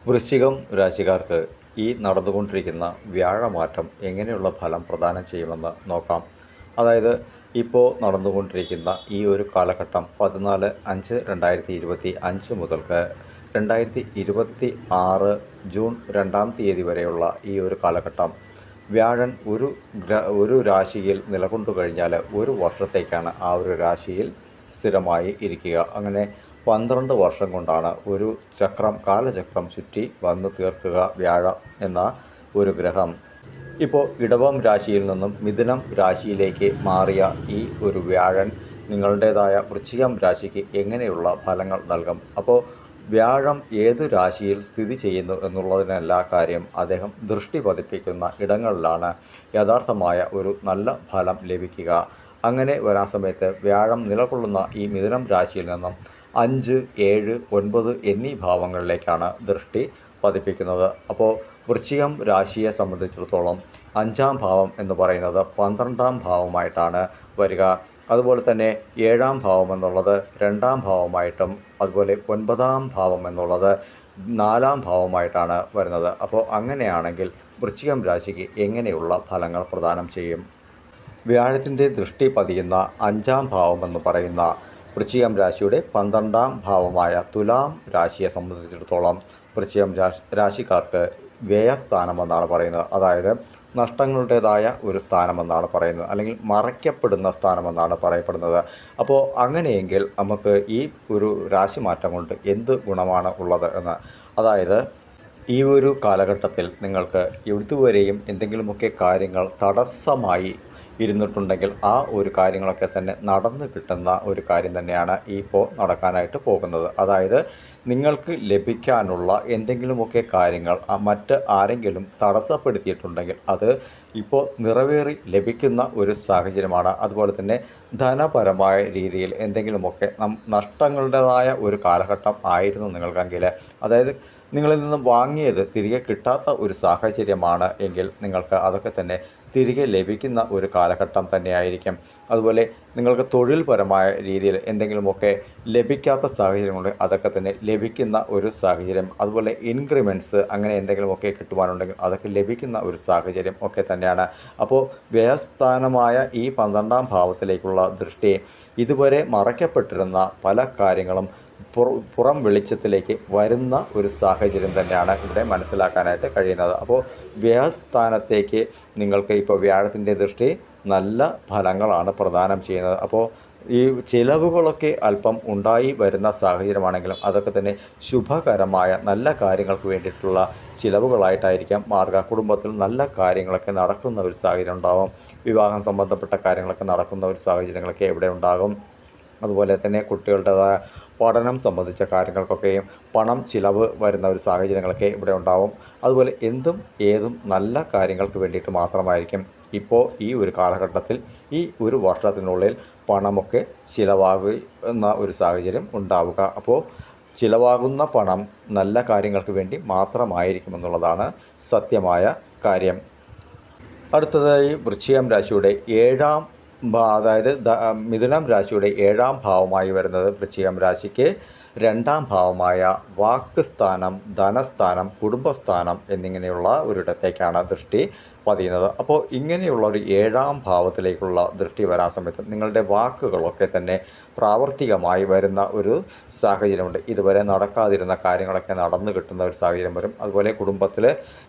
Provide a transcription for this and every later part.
വൃശ്ചികം രാശിക്കാർക്ക് ഈ നടന്നുകൊണ്ടിരിക്കുന്ന വ്യാഴമാറ്റം എങ്ങനെയുള്ള ഫലം പ്രദാനം ചെയ്യുമെന്ന് നോക്കാം. അതായത് ഇപ്പോൾ നടന്നുകൊണ്ടിരിക്കുന്ന ഈ ഒരു കാലഘട്ടം 14/5/2025 മുതൽക്ക് 2026 ജൂൺ 2-ാം തീയതി വരെയുള്ള ഈ ഒരു കാലഘട്ടം വ്യാഴൻ ഒരു രാശിയിൽ നിലകൊണ്ടു കഴിഞ്ഞാൽ ഒരു വർഷത്തേക്കാണ് ആ ഒരു രാശിയിൽ സ്ഥിരമായി ഇരിക്കുക. അങ്ങനെ 12 വർഷം കൊണ്ടാണ് ഒരു കാലചക്രം ചുറ്റി വന്നു തീർക്കുക വ്യാഴം എന്ന ഒരു ഗ്രഹം. ഇപ്പോൾ ഇടവം രാശിയിൽ നിന്നും മിഥുനം രാശിയിലേക്ക് മാറിയ ഈ ഒരു വ്യാഴൻ നിങ്ങളുടേതായ വൃശ്ചികം രാശിക്ക് എങ്ങനെയുള്ള ഫലങ്ങൾ നൽകും? അപ്പോൾ വ്യാഴം ഏതു രാശിയിൽ സ്ഥിതി ചെയ്യുന്നു എന്നുള്ളതിനല്ല കാര്യം, അദ്ദേഹം ദൃഷ്ടി പതിപ്പിക്കുന്ന ഇടങ്ങളിലാണ് യഥാർത്ഥമായ ഒരു നല്ല ഫലം ലഭിക്കുക. അങ്ങനെ വരാൻ സമയത്ത് വ്യാഴം നിലകൊള്ളുന്ന ഈ മിഥുനം രാശിയിൽ നിന്നും 5, 7, 9 എന്നീ ഭാവങ്ങളിലേക്കാണ് ദൃഷ്ടി പതിപ്പിക്കുന്നത്. അപ്പോൾ വൃശ്ചികം രാശിയെ സംബന്ധിച്ചിടത്തോളം 5-ാം ഭാവം എന്ന് പറയുന്നത് 12-ാം ഭാവമായിട്ടാണ് വരിക. അതുപോലെ തന്നെ 7-ാം ഭാവം എന്നുള്ളത് 2-ാം ഭാവമായിട്ടും അതുപോലെ 9-ാം ഭാവം എന്നുള്ളത് 4-ാം ഭാവമായിട്ടാണ് വരുന്നത്. അപ്പോൾ അങ്ങനെയാണെങ്കിൽ വൃശ്ചികം രാശിക്ക് എങ്ങനെയുള്ള ഫലങ്ങൾ പ്രദാനം ചെയ്യും? വ്യാഴത്തിൻ്റെ ദൃഷ്ടി പതിയുന്ന 5-ാം ഭാവം എന്ന് പറയുന്ന വൃശ്ചികം രാശിയുടെ 12-ാം ഭാവമായ തുലാം രാശിയെ സംബന്ധിച്ചിടത്തോളം വൃശ്ചികം രാശിക്കാർക്ക് വ്യയസ്ഥാനമെന്നാണ് പറയുന്നത്. അതായത് നഷ്ടങ്ങളുടേതായ ഒരു സ്ഥാനമെന്നാണ് പറയുന്നത്, അല്ലെങ്കിൽ മറയ്ക്കപ്പെടുന്ന സ്ഥാനമെന്നാണ് പറയപ്പെടുന്നത്. അപ്പോൾ അങ്ങനെയെങ്കിൽ നമുക്ക് ഈ ഒരു രാശിമാറ്റം കൊണ്ട് എന്ത് ഗുണമാണ് ഉള്ളത് എന്ന്, അതായത് ഈ ഒരു കാലഘട്ടത്തിൽ നിങ്ങൾക്ക് ഇതുവരെയും എന്തെങ്കിലുമൊക്കെ കാര്യങ്ങൾ തടസ്സമായി ഇരുന്നിട്ടുണ്ടെങ്കിൽ ആ ഒരു കാര്യങ്ങളൊക്കെ തന്നെ നടന്നു കിട്ടുന്ന ഒരു കാര്യം തന്നെയാണ് ഇപ്പോൾ നടക്കാനായിട്ട് പോകുന്നത്. അതായത് നിങ്ങൾക്ക് ലഭിക്കാനുള്ള എന്തെങ്കിലുമൊക്കെ കാര്യങ്ങൾ മറ്റ് ആരെങ്കിലും തടസ്സപ്പെടുത്തിയിട്ടുണ്ടെങ്കിൽ അത് ഇപ്പോൾ നിറവേറി ലഭിക്കുന്ന ഒരു സാഹചര്യമാണ്. അതുപോലെ തന്നെ ധനപരമായ രീതിയിൽ എന്തെങ്കിലുമൊക്കെ നഷ്ടങ്ങളുടേതായ ഒരു കാലഘട്ടം ആയിരുന്നു നിങ്ങൾക്കെങ്കിൽ, അതായത് നിങ്ങളിൽ നിന്നും വാങ്ങിയത് തിരികെ കിട്ടാത്ത ഒരു സാഹചര്യമാണ് എങ്കിൽ നിങ്ങൾക്ക് അതൊക്കെ തന്നെ തിരികെ ലഭിക്കുന്ന ഒരു കാലഘട്ടം തന്നെയായിരിക്കും. അതുപോലെ നിങ്ങൾക്ക് തൊഴിൽപരമായ രീതിയിൽ എന്തെങ്കിലുമൊക്കെ ലഭിക്കാത്ത സാഹചര്യങ്ങളുണ്ട്, അതൊക്കെ തന്നെ ലഭിക്കുന്ന ഒരു സാഹചര്യം. അതുപോലെ ഇൻക്രിമെൻറ്റ്സ് അങ്ങനെ എന്തെങ്കിലുമൊക്കെ കിട്ടുവാനുണ്ടെങ്കിൽ അതൊക്കെ ലഭിക്കുന്ന ഒരു സാഹചര്യം ഒക്കെ തന്നെയാണ്. അപ്പോൾ വ്യയസ്ഥാനമായ ഈ 12-ാം ഭാവത്തിലേക്കുള്ള ദൃഷ്ടി ഇതുവരെ മറയ്ക്കപ്പെട്ടിരുന്ന പല കാര്യങ്ങളും പുറം വെളിച്ചത്തിലേക്ക് വരുന്ന ഒരു സാഹചര്യം തന്നെയാണ് ഇവിടെ മനസ്സിലാക്കാനായിട്ട് കഴിയുന്നത്. അപ്പോൾ വ്യയസ്ഥാനത്തേക്ക് നിങ്ങൾക്ക് ഇപ്പോൾ വ്യാഴത്തിൻ്റെ ദൃഷ്ടി നല്ല ഫലങ്ങളാണ് പ്രദാനം ചെയ്യുന്നത്. അപ്പോൾ ഈ ചിലവുകളൊക്കെ അല്പം ഉണ്ടായി വരുന്ന സാഹചര്യമാണെങ്കിലും അതൊക്കെ തന്നെ ശുഭകരമായ നല്ല കാര്യങ്ങൾക്ക് വേണ്ടിയിട്ടുള്ള ചിലവുകളായിട്ടായിരിക്കാം മാറുക. കുടുംബത്തിൽ നല്ല കാര്യങ്ങളൊക്കെ നടക്കുന്ന ഒരു സാഹചര്യം ഉണ്ടാകും. വിവാഹം സംബന്ധപ്പെട്ട കാര്യങ്ങളൊക്കെ നടക്കുന്ന ഒരു സാഹചര്യങ്ങളൊക്കെ ഇവിടെ ഉണ്ടാകും. അതുപോലെ തന്നെ കുട്ടികളുടേതായ പഠനം സംബന്ധിച്ച കാര്യങ്ങൾക്കൊക്കെയും പണം ചിലവ് വരുന്ന ഒരു സാഹചര്യങ്ങളൊക്കെ ഇവിടെ ഉണ്ടാവും. അതുപോലെ എന്തും ഏതും നല്ല കാര്യങ്ങൾക്ക് വേണ്ടിയിട്ട് മാത്രമായിരിക്കും ഇപ്പോൾ ഈ ഒരു കാലഘട്ടത്തിൽ ഈ ഒരു വർഷത്തിനുള്ളിൽ പണമൊക്കെ ചിലവാകുന്ന ഒരു സാഹചര്യം ഉണ്ടാവുക. അപ്പോൾ ചിലവാകുന്ന പണം നല്ല കാര്യങ്ങൾക്ക് വേണ്ടി മാത്രമായിരിക്കുമെന്നുള്ളതാണ് സത്യമായ കാര്യം. അടുത്തതായി വൃശ്ചികം രാശിയുടെ അതായത് മിഥുനം രാശിയുടെ 7-ാം ഭാവമായി വരുന്നത് വൃശ്ചികം രാശിക്ക് 2-ാം ഭാവമായ വാക്ക് സ്ഥാനം, ധനസ്ഥാനം, കുടുംബസ്ഥാനം എന്നിങ്ങനെയുള്ള ഒരിടത്തേക്കാണ് ദൃഷ്ടി പതിയുന്നത്. അപ്പോൾ ഇങ്ങനെയുള്ള ഒരു 7-ാം ഭാവത്തിലേക്കുള്ള ദൃഷ്ടി വരാൻ സമയത്ത് നിങ്ങളുടെ വാക്കുകളൊക്കെ തന്നെ പ്രാവർത്തികമായി വരുന്ന ഒരു സാഹചര്യമുണ്ട്. ഇതുവരെ നടക്കാതിരുന്ന കാര്യങ്ങളൊക്കെ നടന്നു കിട്ടുന്ന ഒരു സാഹചര്യം വരും. അതുപോലെ കുടുംബത്തിൽ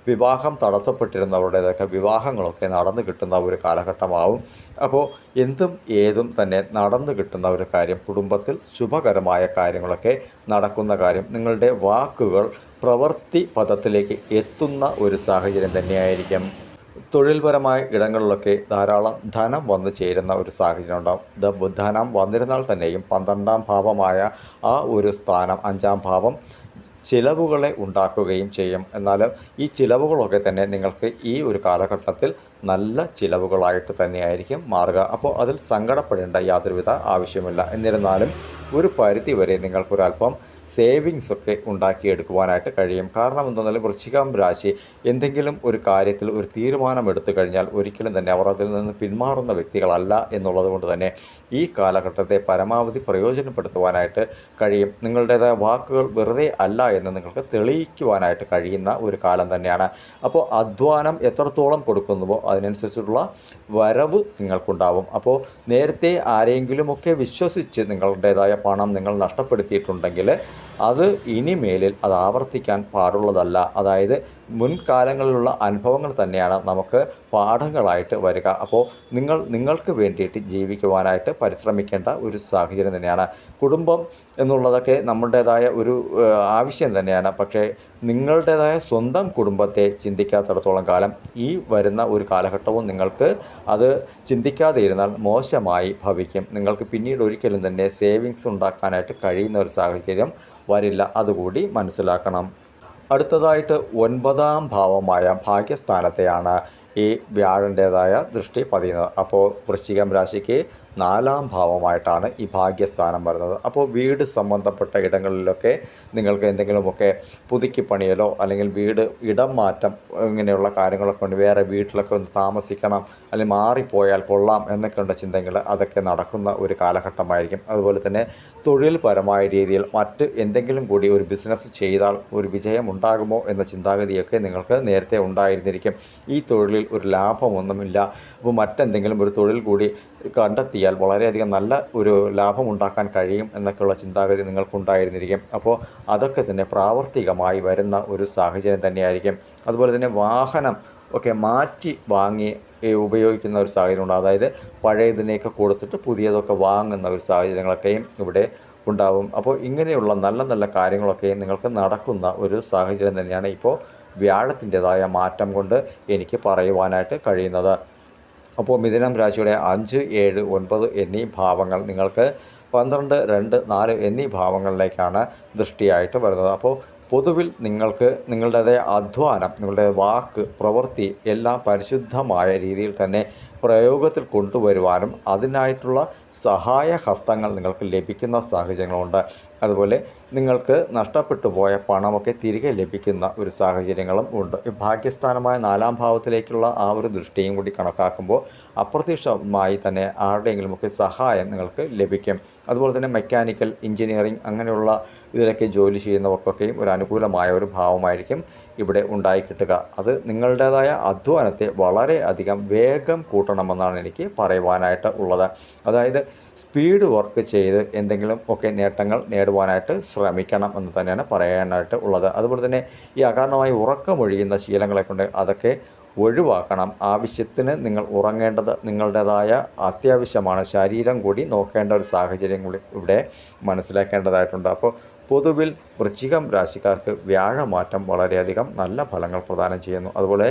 വിവാഹം തടസ്സപ്പെട്ടിരുന്നവരുടേതൊക്കെ വിവാഹങ്ങളൊക്കെ നടന്നു കിട്ടുന്ന ഒരു കാലഘട്ടമാവും. അപ്പോൾ എന്തും ഏതും തന്നെ നടന്നു കിട്ടുന്ന ഒരു കാര്യം, കുടുംബത്തിൽ ശുഭകരമായ കാര്യങ്ങളൊക്കെ നടക്കുന്ന കാര്യം, നിങ്ങളുടെ വാക്കുകൾ പ്രവൃത്തി പദത്തിലേക്ക് എത്തുന്ന ഒരു സാഹചര്യം തന്നെയായിരിക്കും. തൊഴിൽപരമായ ഇടങ്ങളിലൊക്കെ ധാരാളം ധനം വന്നു ചേരുന്ന ഒരു സാഹചര്യം ഉണ്ടാകും. ധനം വന്നിരുന്നാൽ തന്നെയും 12-ാം ഭാവമായ ആ ഒരു സ്ഥാനം, 5-ാം ഭാവം ചിലവുകളെ ഉണ്ടാക്കുകയും ചെയ്യും. എന്നാൽ ഈ ചിലവുകളൊക്കെ തന്നെ നിങ്ങൾക്ക് ഈ ഒരു കാലഘട്ടത്തിൽ നല്ല ചിലവുകളായിട്ട് തന്നെയായിരിക്കും മാറുക. അപ്പോൾ അതിൽ സങ്കടപ്പെടേണ്ട യാതൊരുവിധ ആവശ്യമില്ല. എന്നിരുന്നാലും ഒരു പരിധി വരെ നിങ്ങൾക്കൊരല്പം സേവിങ്സ് ഒക്കെ ഉണ്ടാക്കിയെടുക്കുവാനായിട്ട് കഴിയും. കാരണം എന്തെന്നാൽ വൃശ്ചികം രാശി എന്തെങ്കിലും ഒരു കാര്യത്തിൽ ഒരു തീരുമാനമെടുത്തു കഴിഞ്ഞാൽ ഒരിക്കലും തന്നെ അവർ അതിൽ നിന്ന് പിന്മാറുന്ന വ്യക്തികളല്ല എന്നുള്ളത് കൊണ്ട് തന്നെ ഈ കാലഘട്ടത്തെ പരമാവധി പ്രയോജനപ്പെടുത്തുവാനായിട്ട് കഴിയും. നിങ്ങളുടേതായ വാക്കുകൾ വെറുതെ അല്ല എന്ന് നിങ്ങൾക്ക് തെളിയിക്കുവാനായിട്ട് കഴിയുന്ന ഒരു കാലം തന്നെയാണ്. അപ്പോൾ അധ്വാനം എത്രത്തോളം കൊടുക്കുന്നുവോ അതിനനുസരിച്ചുള്ള വരവ് നിങ്ങൾക്കുണ്ടാവും. അപ്പോൾ നേരത്തെ ആരെങ്കിലുമൊക്കെ വിശ്വസിച്ച് നിങ്ങളുടേതായ പണം നിങ്ങൾ നഷ്ടപ്പെടുത്തിയിട്ടുണ്ടെങ്കിൽ അത് ഇനിമേലിൽ അത് ആവർത്തിക്കാൻ പാടുള്ളതല്ല. അതായത് മുൻകാലങ്ങളിലുള്ള അനുഭവങ്ങൾ തന്നെയാണ് നമുക്ക് പാഠങ്ങളായിട്ട് വരിക. അപ്പോൾ നിങ്ങൾക്ക് വേണ്ടിയിട്ട് ജീവിക്കുവാനായിട്ട് പരിശ്രമിക്കേണ്ട ഒരു സാഹചര്യം തന്നെയാണ്. കുടുംബം എന്നുള്ളതൊക്കെ നമ്മുടേതായ ഒരു ആവശ്യം തന്നെയാണ്. പക്ഷേ നിങ്ങളുടേതായ സ്വന്തം കുടുംബത്തെ ചിന്തിക്കാത്തിടത്തോളം കാലം ഈ വരുന്ന ഒരു കാലഘട്ടവും നിങ്ങൾക്ക് അത് ചിന്തിക്കാതെ ഇരുന്നാൽ മോശമായി ഭവിക്കും. നിങ്ങൾക്ക് പിന്നീട് ഒരിക്കലും തന്നെ സേവിങ്സ് ഉണ്ടാക്കാനായിട്ട് കഴിയുന്ന ഒരു സാഹചര്യം വരില്ല. അതുകൂടി മനസ്സിലാക്കണം. അടുത്തതായിട്ട് 9ാം ഭാവമായ ഭാഗ്യസ്ഥാനത്തെയാണ് ഈ വ്യാഴൻ്റേതായ ദൃഷ്ടി പതിയുന്നത്. അപ്പോൾ വൃശ്ചികം രാശിക്ക് 4ാം ഭാവമായിട്ടാണ് ഈ ഭാഗ്യസ്ഥാനം വരുന്നത്. അപ്പോൾ വീട് സംബന്ധപ്പെട്ട ഇടങ്ങളിലൊക്കെ നിങ്ങൾക്ക് എന്തെങ്കിലുമൊക്കെ പുതുക്കി പണിയലോ അല്ലെങ്കിൽ വീട് ഇടം മാറ്റം ഇങ്ങനെയുള്ള കാര്യങ്ങളൊക്കെ ഉണ്ട്, വേറെ വീട്ടിലൊക്കെ ഒന്ന് താമസിക്കണം അല്ലെങ്കിൽ മാറിപ്പോയാൽ കൊള്ളാം എന്നൊക്കെയുള്ള ചിന്തകൾ അതൊക്കെ നടക്കുന്ന ഒരു കാലഘട്ടമായിരിക്കും. അതുപോലെ തന്നെ തൊഴിൽപരമായ രീതിയിൽ മറ്റ് എന്തെങ്കിലും കൂടി ഒരു ബിസിനസ് ചെയ്താൽ ഒരു വിജയം ഉണ്ടാകുമോ എന്ന ചിന്താഗതിയൊക്കെ നിങ്ങൾക്ക് നേരത്തെ ഉണ്ടായിരുന്നിരിക്കും. ഈ തൊഴിലിൽ ഒരു ലാഭമൊന്നുമില്ല, അപ്പോൾ മറ്റെന്തെങ്കിലും ഒരു തൊഴിൽ കൂടി കണ്ടെത്തിയാൽ വളരെയധികം നല്ല ഒരു ലാഭമുണ്ടാക്കാൻ കഴിയും എന്നൊക്കെയുള്ള ചിന്താഗതി നിങ്ങൾക്കുണ്ടായിരുന്നിരിക്കും. അപ്പോൾ അതൊക്കെ തന്നെ പ്രാവർത്തികമായി വരുന്ന ഒരു സാഹചര്യം തന്നെയായിരിക്കും. അതുപോലെ തന്നെ വാഹനം ഒക്കെ മാറ്റി വാങ്ങി ഉപയോഗിക്കുന്ന ഒരു സാഹചര്യമുണ്ട്. അതായത് പഴയതിനെയൊക്കെ കൊടുത്തിട്ട് പുതിയതൊക്കെ വാങ്ങുന്ന ഒരു സാഹചര്യങ്ങളൊക്കെയും ഇവിടെ ഉണ്ടാവും. അപ്പോൾ ഇങ്ങനെയുള്ള നല്ല നല്ല കാര്യങ്ങളൊക്കെ നിങ്ങൾക്ക് നടക്കുന്ന ഒരു സാഹചര്യം തന്നെയാണ് ഇപ്പോൾ വ്യാഴത്തിൻ്റെതായ മാറ്റം കൊണ്ട് എനിക്ക് പറയുവാനായിട്ട് കഴിയുന്നത്. അപ്പോൾ മിഥുനം രാശിയുടെ 5, 7, 9 എന്നീ ഭാവങ്ങൾ നിങ്ങൾക്ക് 12, 2, 4 എന്നീ ഭാവങ്ങളിലേക്കാണ് ദൃഷ്ടിയായിട്ട് വരുന്നത്. അപ്പോൾ പൊതുവിൽ നിങ്ങൾക്ക് നിങ്ങളുടേതായ അധ്വാനം, നിങ്ങളുടെ വാക്ക്, പ്രവൃത്തി എല്ലാം പരിശുദ്ധമായ രീതിയിൽ തന്നെ പ്രയോഗത്തിൽ കൊണ്ടുവരുവാനും അതിനായിട്ടുള്ള സഹായ ഹസ്തങ്ങൾ നിങ്ങൾക്ക് ലഭിക്കുന്ന സാഹചര്യങ്ങളുണ്ട്. അതുപോലെ നിങ്ങൾക്ക് നഷ്ടപ്പെട്ടു പോയ പണമൊക്കെ തിരികെ ലഭിക്കുന്ന ഒരു സാഹചര്യങ്ങളും ഉണ്ട്. ഈ ഭാഗ്യസ്ഥാനമായ 4ാം ഭാവത്തിലേക്കുള്ള ആ ഒരു ദൃഷ്ടിയും കൂടി കണക്കാക്കുമ്പോൾ അപ്രത്യക്ഷമായി തന്നെ ആരുടെയെങ്കിലുമൊക്കെ സഹായം നിങ്ങൾക്ക് ലഭിക്കും. അതുപോലെ തന്നെ മെക്കാനിക്കൽ എഞ്ചിനീയറിംഗ് അങ്ങനെയുള്ള ഇതിലൊക്കെ ജോലി ചെയ്യുന്നവർക്കൊക്കെയും ഒരു അനുകൂലമായ ഒരു ഭാവമായിരിക്കും ഇവിടെ ഉണ്ടായിക്കിട്ടുക. അത് നിങ്ങളുടേതായ അധ്വാനത്തെ വളരെ അധികം വേഗം കൂട്ടണമെന്നാണ് എനിക്ക് പറയുവാനായിട്ട് ഉള്ളത്. അതായത് സ്പീഡ് വർക്ക് ചെയ്ത് എന്തെങ്കിലും ഒക്കെ നേട്ടങ്ങൾ നേടുവാനായിട്ട് ശ്രമിക്കണം എന്ന് തന്നെയാണ് പറയാനായിട്ട് ഉള്ളത്. അതുപോലെ തന്നെ ഈ അകാരണമായി ഉറക്കമൊഴിയുന്ന ശീലങ്ങളെ കൊണ്ട് അതൊക്കെ ഒഴിവാക്കണം. ആവശ്യത്തിന് നിങ്ങൾ ഉറങ്ങേണ്ടത് നിങ്ങളുടേതായ അത്യാവശ്യമാണ്. ശരീരം കൂടി നോക്കേണ്ട ഒരു സാഹചര്യം കൂടി ഇവിടെ മനസ്സിലാക്കേണ്ടതായിട്ടുണ്ട്. അപ്പോൾ പൊതുവിൽ വൃശ്ചികം രാശിക്കാർക്ക് വ്യാഴമാറ്റം വളരെയധികം നല്ല ഫലങ്ങൾ പ്രദാനം ചെയ്യുന്നു. അതുപോലെ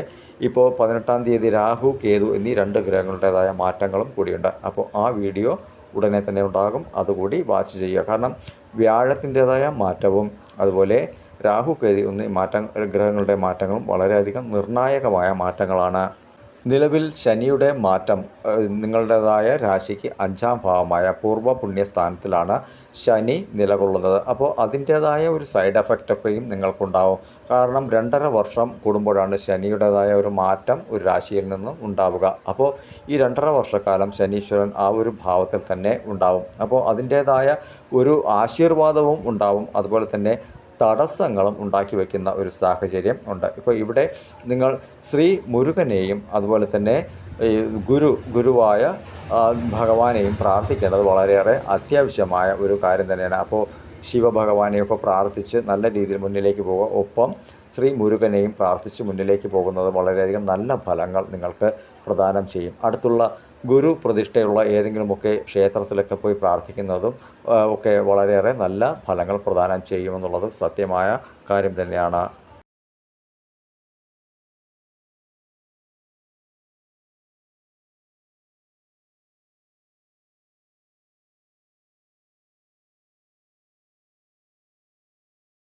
ഇപ്പോൾ 18ാം തീയതി രാഹു, കേതു എന്നീ 2 ഗ്രഹങ്ങളുടേതായ മാറ്റങ്ങളും കൂടിയുണ്ട്. അപ്പോൾ ആ വീഡിയോ ഉടനെ തന്നെ ഉണ്ടാകും, അതുകൂടി വാച്ച് ചെയ്യുക. കാരണം വ്യാഴത്തിൻ്റേതായ മാറ്റവും അതുപോലെ രാഹു, കേതു എന്നീ ഗ്രഹങ്ങളുടെ മാറ്റങ്ങളും വളരെയധികം നിർണായകമായ മാറ്റങ്ങളാണ്. നിലവിൽ ശനിയുടെ മാറ്റം നിങ്ങളുടേതായ രാശിക്ക് 5ാം ഭാവമായ പൂർവ്വ പുണ്യസ്ഥാനത്തിലാണ് ശനി നിലകൊള്ളുന്നത്. അപ്പോൾ അതിൻ്റേതായ ഒരു സൈഡ് എഫക്റ്റൊക്കെയും നിങ്ങൾക്കുണ്ടാവും. കാരണം 2.5 വർഷം കൂടുമ്പോഴാണ് ശനിയുടേതായ ഒരു മാറ്റം ഒരു രാശിയിൽ നിന്നും ഉണ്ടാവുക. അപ്പോൾ ഈ 2.5 വർഷക്കാലം ശനീശ്വരൻ ആ ഒരു ഭാവത്തിൽ തന്നെ ഉണ്ടാവും. അപ്പോൾ അതിൻ്റേതായ ഒരു ആശീർവാദവും ഉണ്ടാവും, അതുപോലെ തന്നെ തടസ്സങ്ങളും ഉണ്ടാക്കി വയ്ക്കുന്ന ഒരു സാഹചര്യം ഉണ്ട്. ഇപ്പോൾ ഇവിടെ നിങ്ങൾ ശ്രീ മുരുകനെയും അതുപോലെ തന്നെ ഗുരുവായ ഭഗവാനെയും പ്രാർത്ഥിക്കേണ്ടത് വളരെയേറെ അത്യാവശ്യമായ ഒരു കാര്യം തന്നെയാണ്. അപ്പോൾ ശിവഭഗവാനെയൊക്കെ പ്രാർത്ഥിച്ച് നല്ല രീതിയിൽ മുന്നിലേക്ക് പോവുക. ഒപ്പം ശ്രീ മുരുകനെയും പ്രാർത്ഥിച്ച് മുന്നിലേക്ക് പോകുന്നത് വളരെയധികം നല്ല ഫലങ്ങൾ നിങ്ങൾക്ക് പ്രദാനം ചെയ്യും. അടുത്തുള്ള ഗുരു പ്രതിഷ്ഠയുള്ള ഏതെങ്കിലുമൊക്കെ ക്ഷേത്രത്തിലൊക്കെ പോയി പ്രാർത്ഥിക്കുന്നതും ഒക്കെ വളരെയേറെ നല്ല ഫലങ്ങൾ പ്രദാനം ചെയ്യുമെന്നുള്ളത് സത്യമായ കാര്യം തന്നെയാണ്.